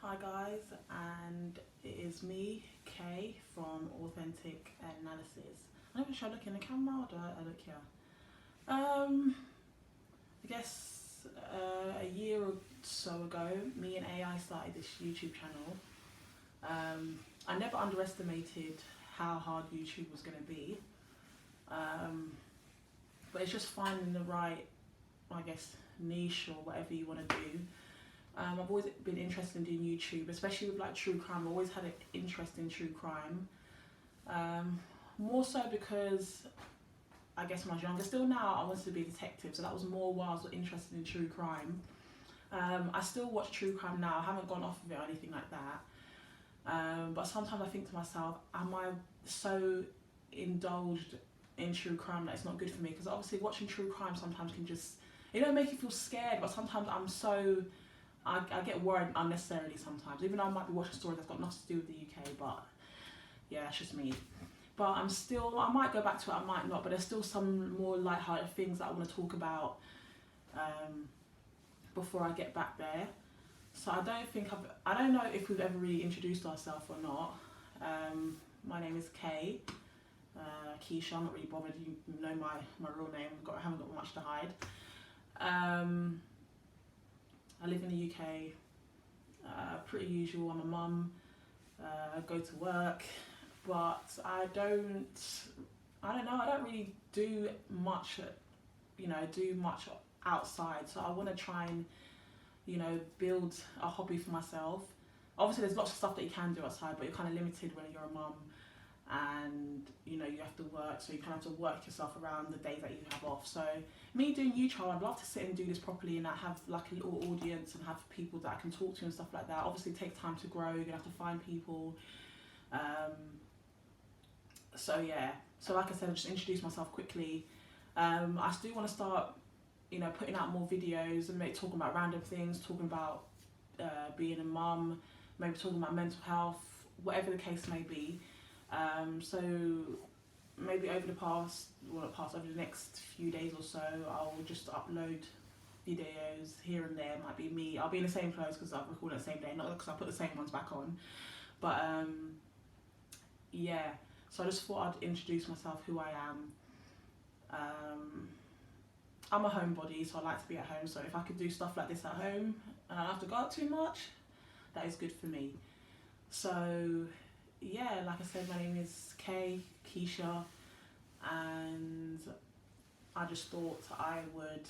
Hi guys, and it is me, Kay, from Authentic Analysis. I don't know, should I look in the camera or do I look here? I guess a year or so ago, me and AI started this YouTube channel. I never underestimated how hard YouTube was going to be, but it's just finding the right, I guess, niche or whatever you want to do. I've always been interested in doing YouTube, especially with like true crime. I've always had an interest in true crime. More so because I guess when I was younger, still now I wanted to be a detective, so that was more why I was interested in true crime. I still watch true crime now, I haven't gone off of it or anything like that. But sometimes I think to myself, am I so indulged in true crime that it's not good for me? Because obviously watching true crime sometimes can just, it don't make you feel scared, but sometimes I get worried unnecessarily sometimes, even though I might be watching stories that's got nothing to do with the UK, but yeah, that's just me. But I might go back to it, I might not, but there's still some more light-hearted things that I want to talk about before I get back there. So I don't know if we've ever really introduced ourselves or not. My name is Kay, Keisha. I'm not really bothered, you know my real name, I haven't got much to hide. I live in the UK, pretty usual. I'm a mum, I go to work, but I don't really do much, outside. So I want to try and, build a hobby for myself. Obviously there's lots of stuff that you can do outside, but you're kind of limited when you're a mum and you have to work, so you kind of have to work yourself around the days that you have off. So me doing YouTube, I'd love to sit and do this properly and have like a little audience and have people that I can talk to and stuff like that. Obviously it takes time to grow, you're gonna have to find people. So yeah, so like I said, I'll just introduce myself quickly. I still want to start putting out more videos and maybe talking about random things, talking about being a mum, maybe talking about mental health, whatever the case may be. So maybe over the next few days or so, I'll just upload videos here and there. It might be me, I'll be in the same clothes because I've recorded the same day, not because I put the same ones back on, but yeah, so I just thought I'd introduce myself, who I am. I'm a homebody, so I like to be at home, so if I could do stuff like this at home and I don't have to go out too much, that is good for me. So yeah, like I said, my name is Keisha, and I just thought I would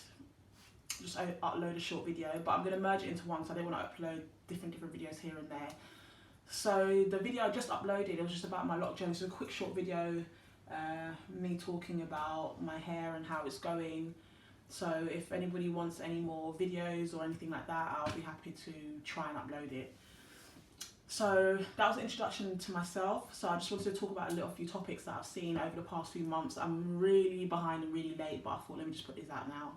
just upload a short video, but I'm going to merge it into one, so I don't want to upload different videos here and there. So the video I just uploaded, it was just about my lock journey, so a quick short video, me talking about my hair and how it's going. So if anybody wants any more videos or anything like that, I'll be happy to try and upload it. So that was an introduction to myself. So I just wanted to talk about a few topics that I've seen over the past few months. I'm really behind and really late, but I thought let me just put these out now.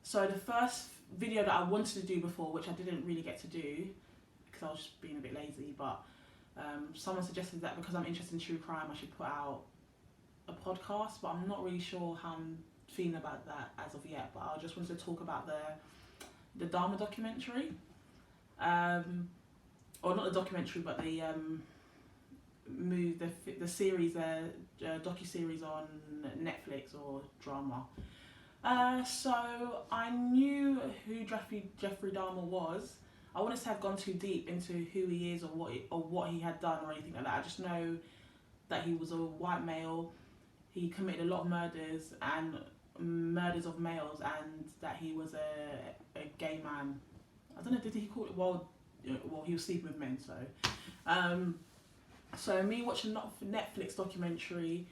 So the first video that I wanted to do before, which I didn't really get to do because I was just being a bit lazy, but someone suggested that because I'm interested in true crime, I should put out a podcast, but I'm not really sure how I'm feeling about that as of yet. But I just wanted to talk about the Dahmer documentary. Or not the documentary, but the series, docu-series on Netflix or drama. So I knew who Jeffrey Dahmer was. I wouldn't say I've gone too deep into who he is or what he had done or anything like that. I just know that he was a white male. He committed a lot of murders of males, and that he was a gay man. I don't know, did he call it, well, he was sleeping with men, so. So me watching Netflix documentary,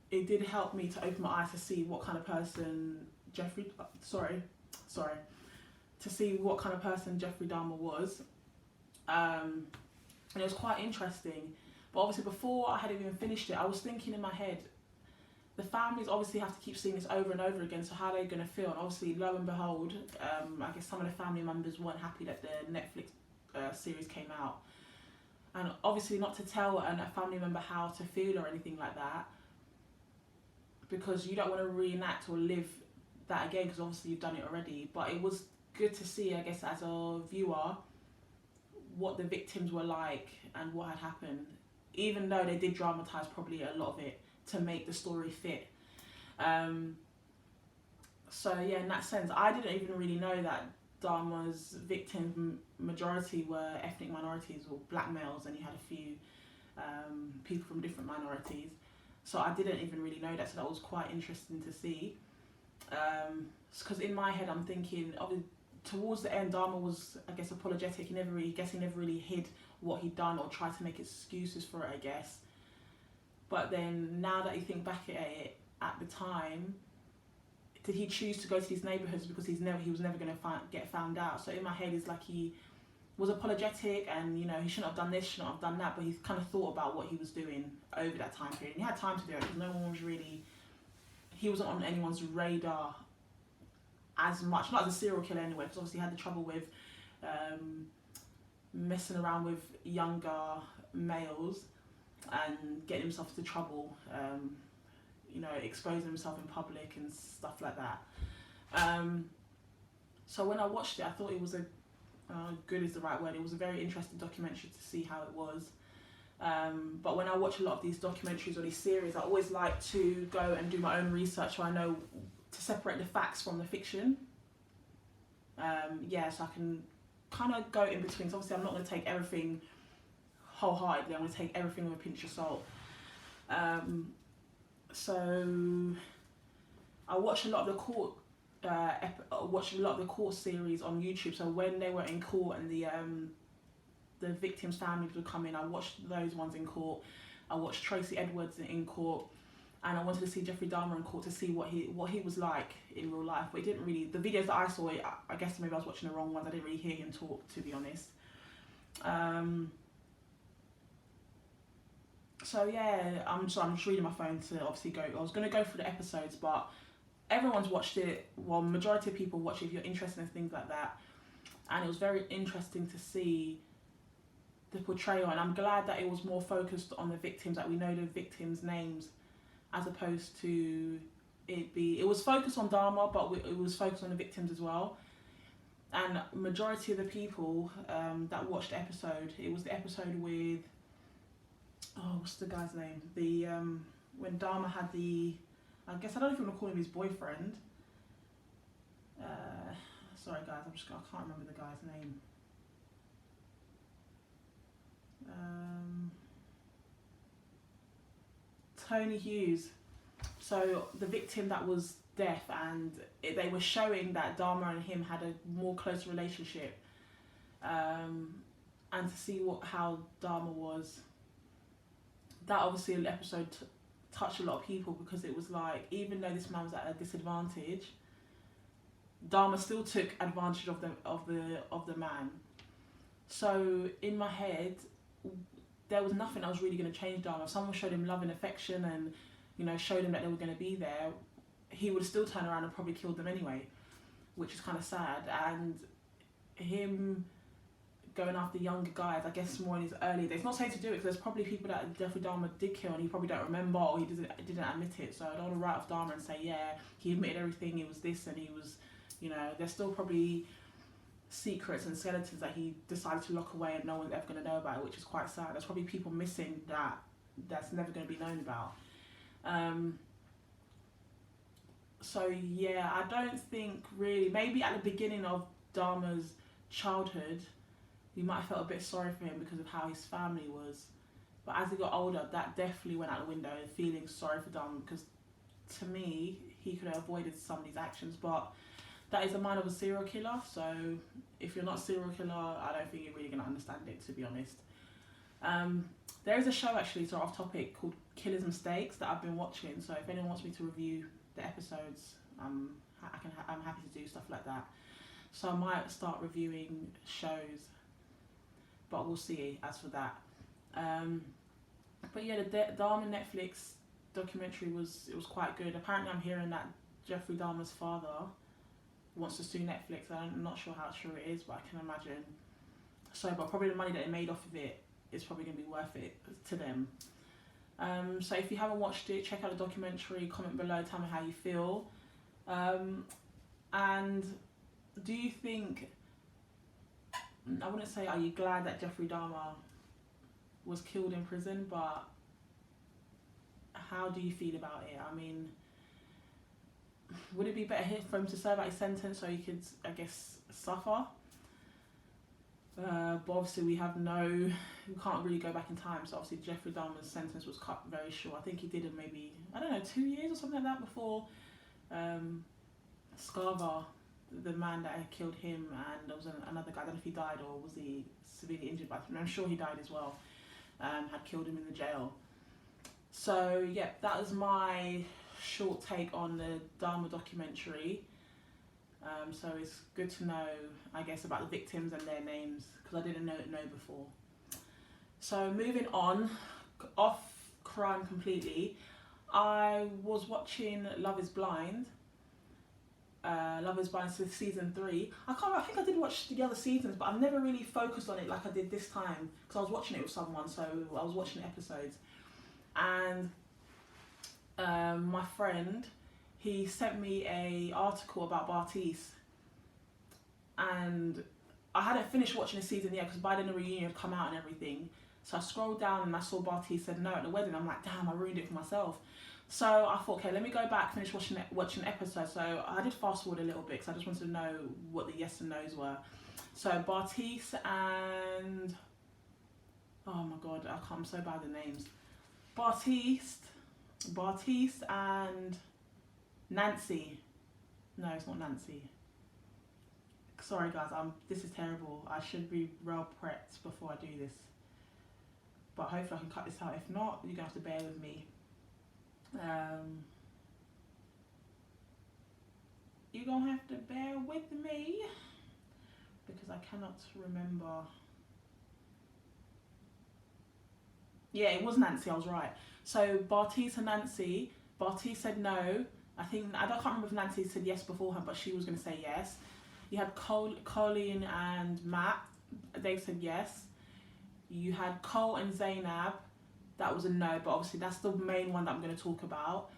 it did help me to open my eyes to see what kind of person Jeffrey Dahmer was. And it was quite interesting. But obviously before I had even finished it, I was thinking in my head, the families obviously have to keep seeing this over and over again, so how are they going to feel? And obviously, lo and behold, I guess some of the family members weren't happy that the Netflix series came out. And obviously not to tell a family member how to feel or anything like that, because you don't want to reenact or live that again, because obviously you've done it already. But it was good to see, I guess, as a viewer, what the victims were like and what had happened, even though they did dramatise probably a lot of it to make the story fit. So yeah, in that sense, I didn't even really know that Dahmer's victim majority were ethnic minorities or black males, and you had a few people from different minorities. So I didn't even really know that, so that was quite interesting to see. Because in my head I'm thinking, towards the end, Dahmer was, I guess, apologetic. He never really hid what he'd done or tried to make excuses for it, I guess. But then now that you think back at it, at the time, did he choose to go to these neighbourhoods because he was never going to get found out? So in my head, it's like he was apologetic, and you know, he shouldn't have done this, shouldn't have done that, but he's kind of thought about what he was doing over that time period. And he had time to do it because no one was really, he wasn't on anyone's radar as much, not as a serial killer anyway, because obviously he had the trouble with messing around with younger males and getting himself into trouble, you know, exposing himself in public and stuff like that. So when I watched it, I thought it was good is the right word, it was a very interesting documentary to see how it was. But when I watch a lot of these documentaries or these series, I always like to go and do my own research so I know to separate the facts from the fiction. So I can kind of go in between. So obviously I'm not going to take everything wholeheartedly, I'm going to take everything with a pinch of salt. So I watched a lot of the court series on YouTube. So when they were in court and the victims' families would come in, I watched those ones in court. I watched Tracy Edwards in court, and I wanted to see Jeffrey Dahmer in court to see what he was like in real life. But it didn't really, the videos that I saw, I guess maybe I was watching the wrong ones. I didn't really hear him talk, to be honest. So yeah, I'm just reading my phone to obviously go. I was going to go through the episodes, but everyone's watched it. Well, majority of people watch it if you're interested in things like that. And it was very interesting to see the portrayal, and I'm glad that it was more focused on the victims, that we know the victims' names, as opposed to it was focused on Dahmer, but it was focused on the victims as well. And majority of the people that watched the episode, it was the episode with, what's the guy's name? The when Dahmer had I guess I don't know if you want to call him his boyfriend. Sorry guys, I can't remember the guy's name. Tony Hughes. So the victim that was deaf, and they were showing that Dahmer and him had a more close relationship, and to see how Dahmer was. That obviously an episode touched a lot of people, because it was like, even though this man was at a disadvantage, Dahmer still took advantage of the man. So in my head, there was nothing that was really going to change Dahmer. If someone showed him love and affection and, you know, showed him that they were going to be there, he would still turn around and probably killed them anyway, which is kind of sad. And him going after younger guys, I guess more in his early days. Not saying to do it, because there's probably people that Jeffrey Dahmer did kill and he probably don't remember, or he didn't admit it. So I don't want to write off Dahmer and say, yeah, he admitted everything, he was this and he was, you know, there's still probably secrets and skeletons that he decided to lock away and no one's ever going to know about it, which is quite sad. There's probably people missing that's never going to be known about. So yeah, I don't think really, maybe at the beginning of Dahmer's childhood, you might have felt a bit sorry for him because of how his family was. But as he got older, that definitely went out the window, feeling sorry for Dahmer, because to me, he could have avoided some of these actions. But that is the mind of a serial killer, so if you're not a serial killer, I don't think you're really going to understand it, to be honest. There is a show, actually, so off topic, called Killer's Mistakes that I've been watching. So if anyone wants me to review the episodes, I'm happy to do stuff like that. So I might start reviewing shows, but we'll see as for that. But yeah, the Dahmer Netflix documentary was quite good. Apparently I'm hearing that Jeffrey Dahmer's father wants to sue Netflix. I'm not sure how true it is, but I can imagine. So, but probably the money that they made off of it is probably going to be worth it to them. So if you haven't watched it, check out the documentary, comment below, tell me how you feel. And do you think, I wouldn't say are you glad that Jeffrey Dahmer was killed in prison, but how do you feel about it? I mean, would it be better for him to serve out his sentence so he could, I guess, suffer? But obviously we can't really go back in time, so obviously Jeffrey Dahmer's sentence was cut very short. I think he did it maybe, I don't know, 2 years or something like that before Scarver, the man that had killed him, and there was another guy, I don't know if he died or was he severely injured, but I'm sure he died as well, had killed him in the jail. So yeah, that was my short take on the Dahmer documentary. So it's good to know, I guess, about the victims and their names, because I didn't know before. So moving on, off crime completely, I was watching Love is Blind. Love is Blind season 3. I think I did watch the other seasons, but I've never really focused on it like I did this time, because I was watching it with someone, so I was watching episodes. And my friend, he sent me a article about Bartiz, and I hadn't finished watching the season yet because by then the reunion had come out and everything. So I scrolled down and I saw Bartiz said no at the wedding. I'm like, damn, I ruined it for myself. So I thought, okay, let me go back, finish watching the episode. So I did fast forward a little bit because I just wanted to know what the yes and no's were. So Bartiz and, oh my god, I'm so bad at names. Bartiz and Nancy. No, it's not Nancy. Sorry guys, this is terrible. I should be well prepped before I do this. But hopefully I can cut this out. If not, you're gonna have to bear with me. You're gonna have to bear with me because I cannot remember. Yeah, it was Nancy, I was right. So Bartiz and Nancy, Bartiz said no. I can't remember if Nancy said yes beforehand, but she was going to say yes. You had Colleen and Matt, they said yes. You had Cole and Zainab, that was a no, but obviously that's the main one that I'm going to talk about.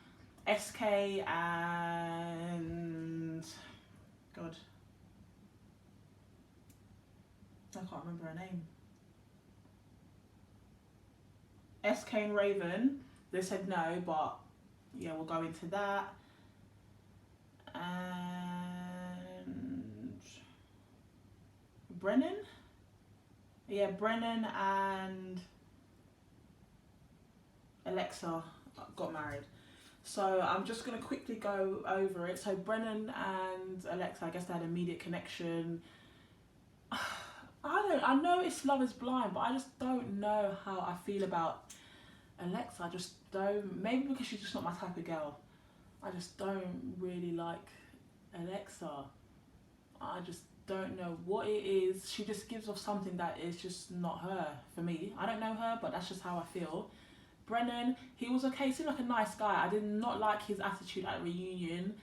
SK and, God, I can't remember her name. SK and Raven, they said no, but yeah, we'll go into that. And Brennan? Yeah, Brennan and Alexa got married. So I'm just going to quickly go over it. So Brennan and Alexa, I guess they had an immediate connection. I know it's Love is Blind, but I just don't know how I feel about Alexa. I just don't, maybe because she's just not my type of girl. I just don't really like Alexa. I just don't know what it is. She just gives off something that is just not her for me. I don't know her, but that's just how I feel. Brennan, he was okay. He seemed like a nice guy. I did not like his attitude at reunion.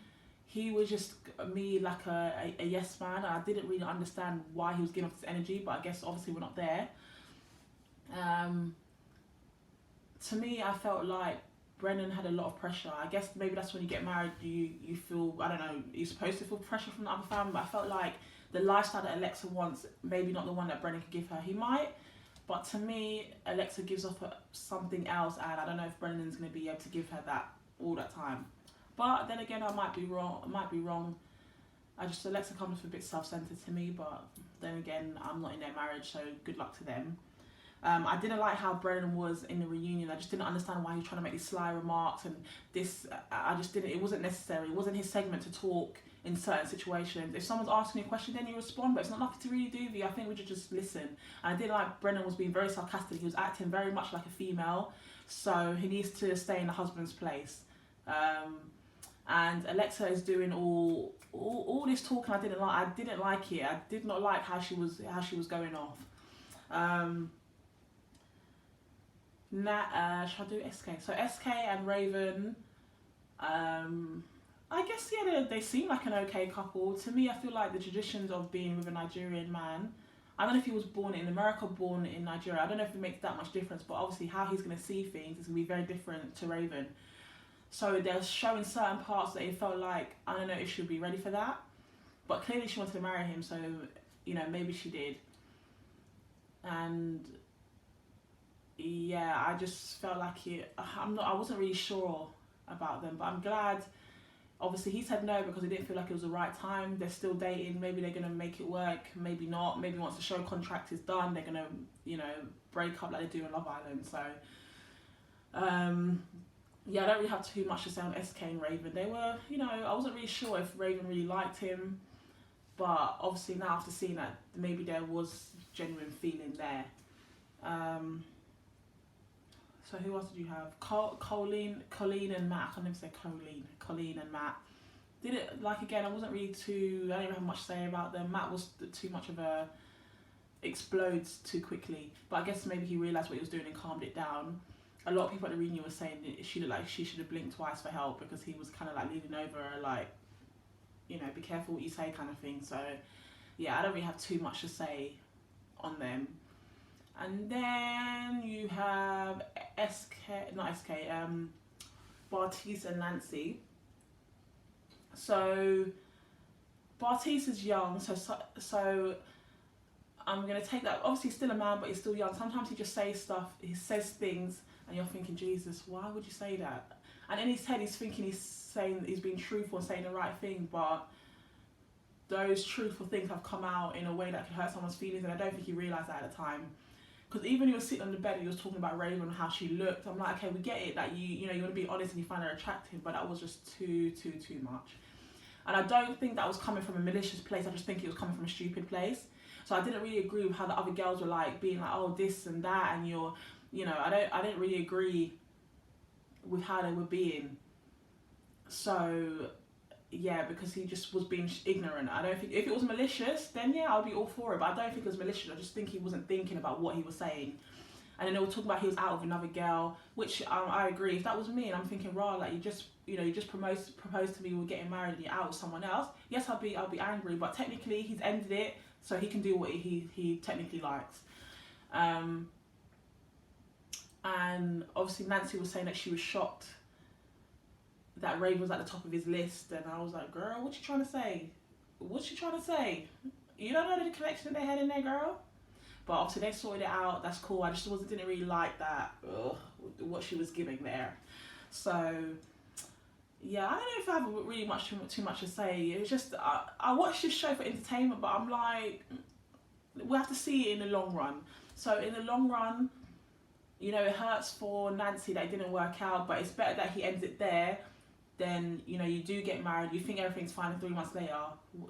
He was just me like a yes man. I didn't really understand why he was giving off this energy, but I guess obviously we're not there. To me, I felt like Brennan had a lot of pressure. I guess maybe that's when you get married, you feel, I don't know, you're supposed to feel pressure from the other family, but I felt like the lifestyle that Alexa wants, maybe not the one that Brennan could give her. He might, but to me, Alexa gives off something else, and I don't know if Brennan's going to be able to give her that all that time. But then again, I might be wrong. Alexa comes off a bit self-centered to me, but then again, I'm not in their marriage, so good luck to them. I didn't like how Brennan was in the reunion. I just didn't understand why he was trying to make these sly remarks and this. It wasn't necessary. It wasn't his segment to talk in certain situations. If someone's asking you a question, then you respond, but it's not nothing to really do with you. I think we should just listen. And I didn't like Brennan was being very sarcastic. He was acting very much like a female, so he needs to stay in the husband's place. And Alexa is doing all this talking. I didn't like it. I did not like how she was going off. Shall I do SK? So SK and Raven, I guess yeah, they seem like an okay couple. To me, I feel like the traditions of being with a Nigerian man, I don't know if he was born in America, born in Nigeria, I don't know if it makes that much difference, but obviously how he's going to see things is going to be very different to Raven. So they're showing certain parts that it felt like, I don't know if she'll be ready for that. but clearly she wanted to marry him, so you know, maybe she did. And yeah, I just felt like I wasn't really sure about them, but I'm glad. Obviously, he said no because he didn't feel like it was the right time. They're still dating. Maybe they're gonna make it work. Maybe not. Maybe once the show contract is done, they're gonna, you know, break up like they do in Love Island. So, yeah, I don't really have too much to say on SK and Raven. They were, you know, I wasn't really sure if Raven really liked him, but obviously now after seeing that, maybe there was genuine feeling there. So who else did you have? Colleen and Matt. I can never say Colleen and Matt. Did it, like, again, I wasn't really I didn't have much to say about them. Matt was too much of a explodes too quickly. But I guess maybe he realised what he was doing and calmed it down. A lot of people at the reunion were saying that she looked like she should have blinked twice for help, because he was kind of like leaning over her, like, you know, be careful what you say kind of thing. So yeah, I don't really have too much to say on them. And then you have Bartice and Nancy. So Bartice is young, so I'm gonna take that. Obviously, he's still a man, but he's still young. Sometimes he just says things, and you're thinking, Jesus, why would you say that? And in his head, he's thinking he's being truthful and saying the right thing, but those truthful things have come out in a way that could hurt someone's feelings, and I don't think he realised that at the time. Because even he was sitting on the bed and he was talking about Raven and how she looked, I'm like, okay, we get it, that you know, you want to be honest and you find her attractive, but that was just too much. And I don't think that was coming from a malicious place, I just think it was coming from a stupid place. So I didn't really agree with how the other girls were like, being like, oh, this and that, and you know, I didn't really agree with how they were being. So yeah, because he just was being ignorant. I don't think, if it was malicious, then yeah, I'll be all for it, but I don't think it was malicious. I just think he wasn't thinking about what he was saying. And then they were talking about he was out with another girl, which I agree. If that was me and I'm thinking, raw, like, you just proposed to me, we're getting married and you're out with someone else, yes, I'll be angry, but technically he's ended it, so he can do what he technically likes. And obviously Nancy was saying that she was shocked that Raven was at the top of his list, and I was like, girl, what you trying to say? What you trying to say? You don't know the connection they had in there, girl? But obviously they sorted it out, that's cool. I just didn't really like that, what she was giving there. So yeah, I don't know if I have really too much to say. It's just, I watched this show for entertainment, but I'm like, we have to see it in the long run. So in the long run, you know, it hurts for Nancy that it didn't work out, but it's better that he ends it there. Then, you know, you do get married, you think everything's fine, and 3 months later,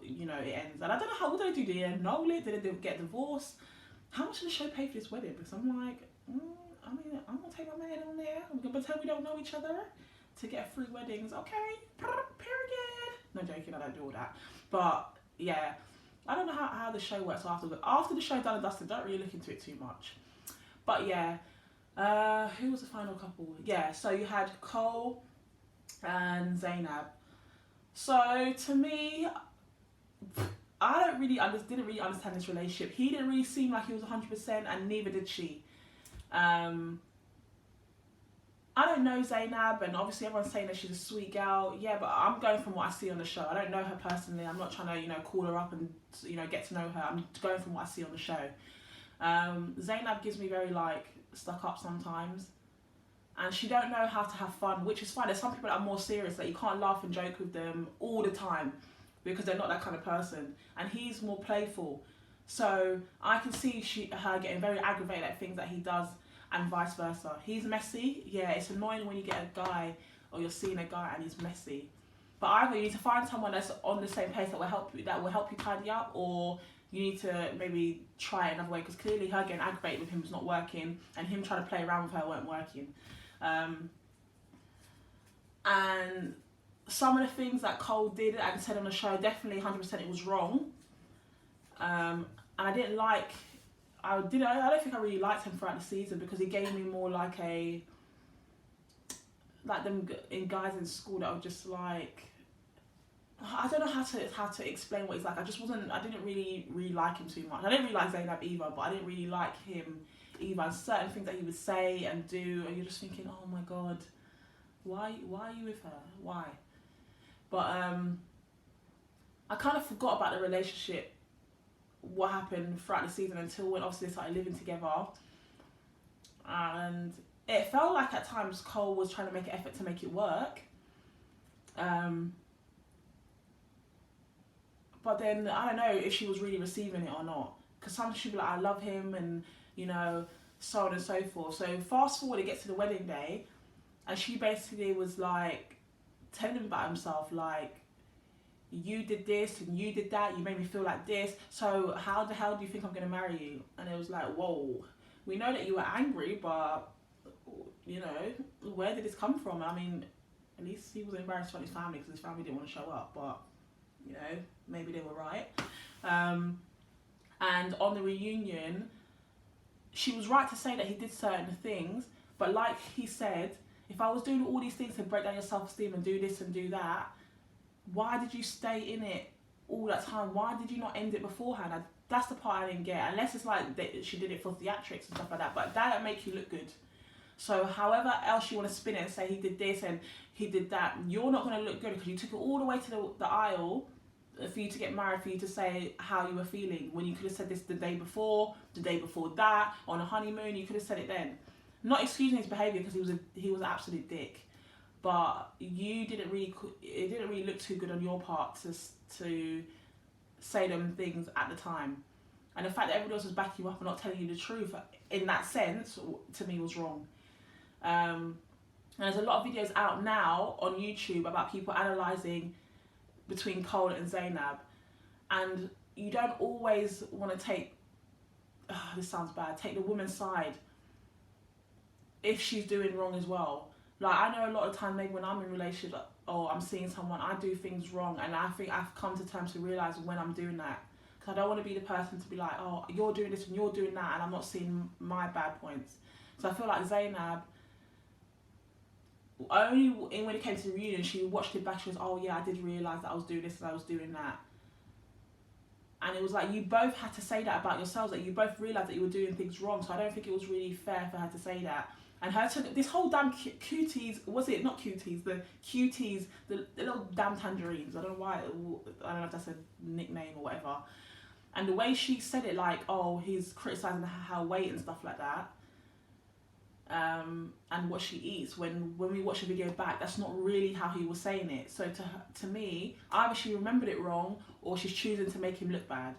you know, it ends. And I don't know what did they do? Did they annul it? Did they get divorced? How much did the show pay for this wedding? Because I'm like, I mean, I'm going to take my man on there. I'm going to pretend we don't know each other to get free weddings. Okay, period. No joking, I don't do all that. But yeah, I don't know how the show works afterwards. After the show done and dusted, don't really look into it too much. But yeah, who was the final couple? Yeah, so you had Cole and Zainab. So to me, I didn't really understand this relationship. He didn't really seem like he was 100%, and neither did she. I don't know Zainab, and obviously everyone's saying that she's a sweet girl. Yeah, but I'm going from what I see on the show. I don't know her personally. I'm not trying to, you know, call her up and, you know, get to know her. I'm going from what I see on the show. Zainab gives me very, like, stuck up sometimes. And she don't know how to have fun, which is fine. There's some people that are more serious, that you can't laugh and joke with them all the time because they're not that kind of person. And he's more playful. So I can see her getting very aggravated at things that he does, and vice versa. He's messy. Yeah, it's annoying when you get a guy, or you're seeing a guy and he's messy. But either you need to find someone that's on the same pace that will help you tidy up, or you need to maybe try it another way, because clearly her getting aggravated with him was not working, and him trying to play around with her weren't working. And some of the things that Cole did and said on the show, definitely 100% it was wrong. And I didn't like, I don't think I really liked him throughout the season, because he gave me more like them in guys in school that were just like, I don't know how to explain what he's like. I didn't really like him too much. I didn't really like Zainab either, but I didn't really like him either. And certain things that he would say and do, and you're just thinking, oh my God, why are you with her? Why? But I kind of forgot about the relationship, what happened throughout the season, until when obviously they started living together. And it felt like at times Cole was trying to make an effort to make it work. But then I don't know if she was really receiving it or not. Because sometimes she'd be like, I love him, and you know, so on and so forth. So fast forward, it gets to the wedding day, and she basically was like telling him about himself, like, you did this and you did that, you made me feel like this, so how the hell do you think I'm gonna marry you? And it was like, whoa, we know that you were angry, but you know, where did this come from? I mean, at least he was embarrassed for his family because his family didn't want to show up, but you know, maybe they were right. And on the reunion, she was right to say that he did certain things, but like he said, if I was doing all these things to break down your self-esteem and do this and do that, why did you stay in it all that time? Why did you not end it beforehand? That's the part I didn't get, unless it's like that she did it for theatrics and stuff like that, but that don't make you look good. So however else you want to spin it and say he did this and he did that, you're not going to look good because you took it all the way to the aisle for you to get married, for you to say how you were feeling, when you could have said this the day before that, on a honeymoon. You could have said it then. Not excusing his behaviour, because he was an absolute dick, but it didn't really look too good on your part to say them things at the time. And the fact that everyone else was backing you up and not telling you the truth in that sense, to me, was wrong. And there's a lot of videos out now on YouTube about people analysing between Cole and Zainab, and you don't always want to take, this sounds bad, take the woman's side if she's doing wrong as well. Like, I know a lot of time, maybe when I'm in a relationship or I'm seeing someone, I do things wrong, and I think I've come to terms to realise when I'm doing that, because I don't want to be the person to be like, oh, you're doing this and you're doing that, and I'm not seeing my bad points. So I feel like Zainab, only when it came to the reunion, she watched it back, she was, oh yeah, I did realise that I was doing this and I was doing that. And it was like, you both had to say that about yourselves, that you both realised that you were doing things wrong. So I don't think it was really fair for her to say that. And her this whole damn cuties, was it not cuties, the cuties, the little damn tangerines, I don't know why, I don't know if that's a nickname or whatever. And the way she said it, like, oh, he's criticising her weight and stuff like that, and what she eats, when we watch the video back, that's not really how he was saying it. So to me, either she remembered it wrong, or she's choosing to make him look bad.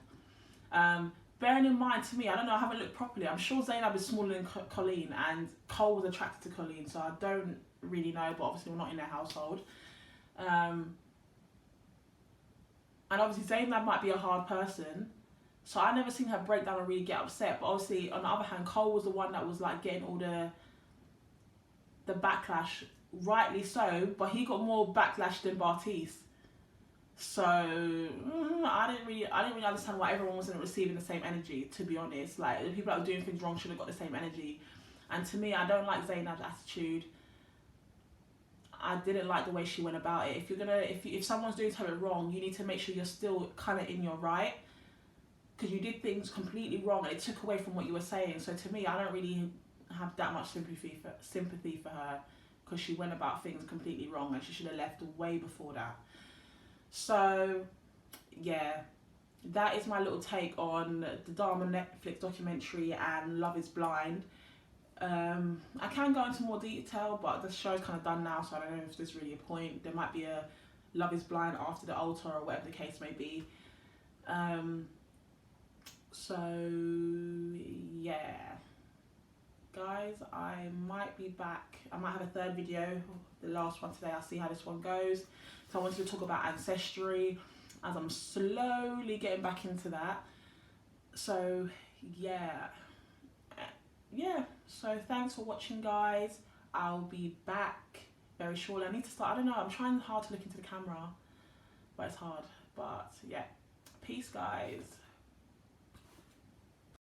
Bearing in mind, to me, I don't know, I haven't looked properly, I'm sure Zainab is smaller than Colleen, and Cole was attracted to Colleen, so I don't really know, but obviously we're not in their household. And obviously Zainab might be a hard person, so I never seen her break down and really get upset. But obviously, on the other hand, Cole was the one that was like getting all the backlash, rightly so, but he got more backlash than Bartice. So I didn't really understand why everyone wasn't receiving the same energy, to be honest. Like, the people that were doing things wrong should have got the same energy. And to me, I don't like Zainab's attitude. I didn't like the way she went about it. If someone's doing something wrong, you need to make sure you're still kind of in your right, because you did things completely wrong and it took away from what you were saying. So to me, I don't really have that much sympathy for her, because she went about things completely wrong and she should have left way before that. So yeah, that is my little take on the Dahmer Netflix documentary and Love is Blind. I can go into more detail, but the show's kind of done now, so I don't know if there's really a point. There might be a Love is Blind after the altar, or whatever the case may be. So yeah, guys, I might be back. I might have a third video, the last one today. I'll see how this one goes. So I wanted to talk about Ancestry, as I'm slowly getting back into that. So yeah, so thanks for watching, guys. I'll be back very shortly. I need to start, I don't know, I'm trying hard to look into the camera, but it's hard. But yeah, peace, guys.